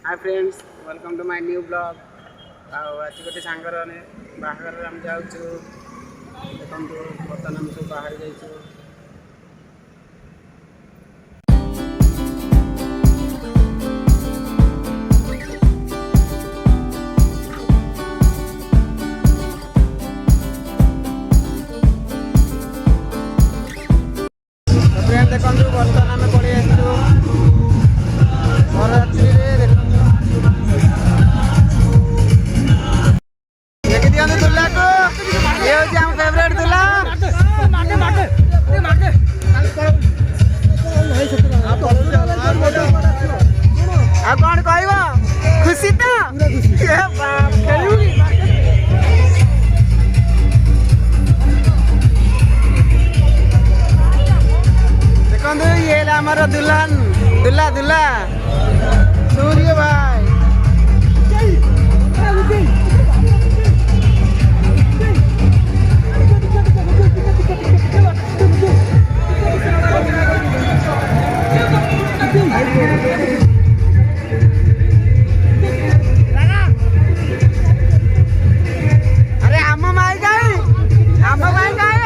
Hi friends, welcome to my new blog. आज गोटे सांगर बाहर आम जाऊँ देखो बर्तमान आम सब बाहर जाइए। देखो बर्तमान आम पड़े बररात्रि देखी दिखाते दुला को। ये हूँ आम फेवरेट दुला। आ कौन कहब खुशी तो देखो ये हमारा दुल्हन दुल्ला दुल्ला सूर्य भाई। अरे आम माई गए आम माई गए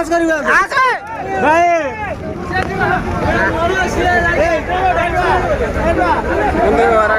डांस करियो आसे भाई बंदे वारा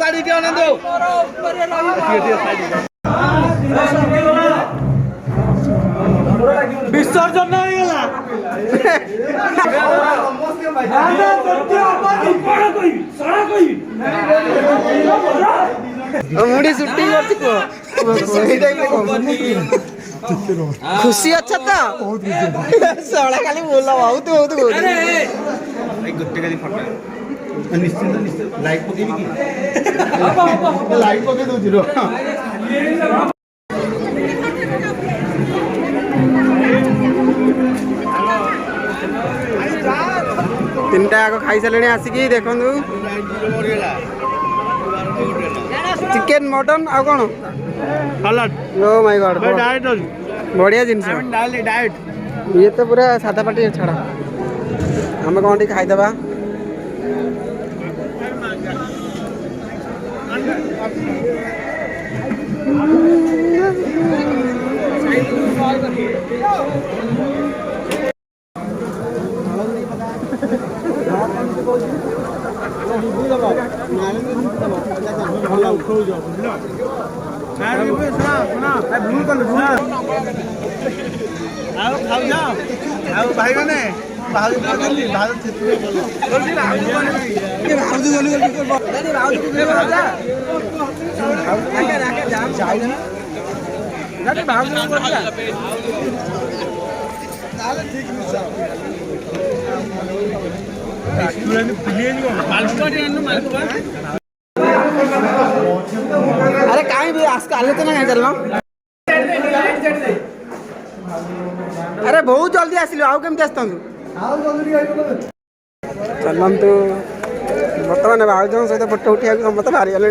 गाड़ी कर्म विसर्जन नहीं मुड़ी शूटिंग खुशी अच्छा था सड़ा खाली बोला बहुत बहुत गोटे खाली फटो निश्चिंत निश्चित लाइट पकेबी कि लाइट पके दउछि रो तीनटा आग खाई सारे आसिकी देखु चिकेन मटन आ कौन ओ माय गॉड बढ़िया जिनस ये तो पूरा सादा पाटी छाड़ा आम कौन टी खाईदबा भाई मैंने अरे कहीं भी आज आलोचना कहीं चलना अरे बहुत जल्दी आसिल आउ केमती आसतु चलतु बर्तमान भाज सहित फोटो उठा समस्त बाहरी गले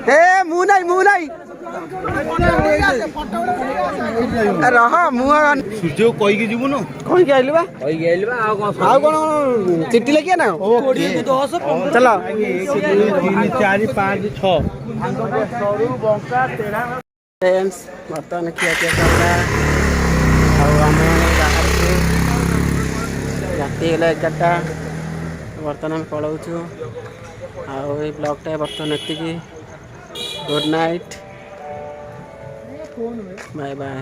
हे मु नहीं रह सूर्य कहीकि जीवु न कहीकि आइलु बा आउ कौन चिट्ठी लिखिए ना चल 3 4 5 6 फ्रेंड्स बर्तमान खिया चलता राति गला 11टा बर्तमान आम पलाऊँ आई ब्लॉगटा बर्तमान एति गुड नाइट बाय बाय।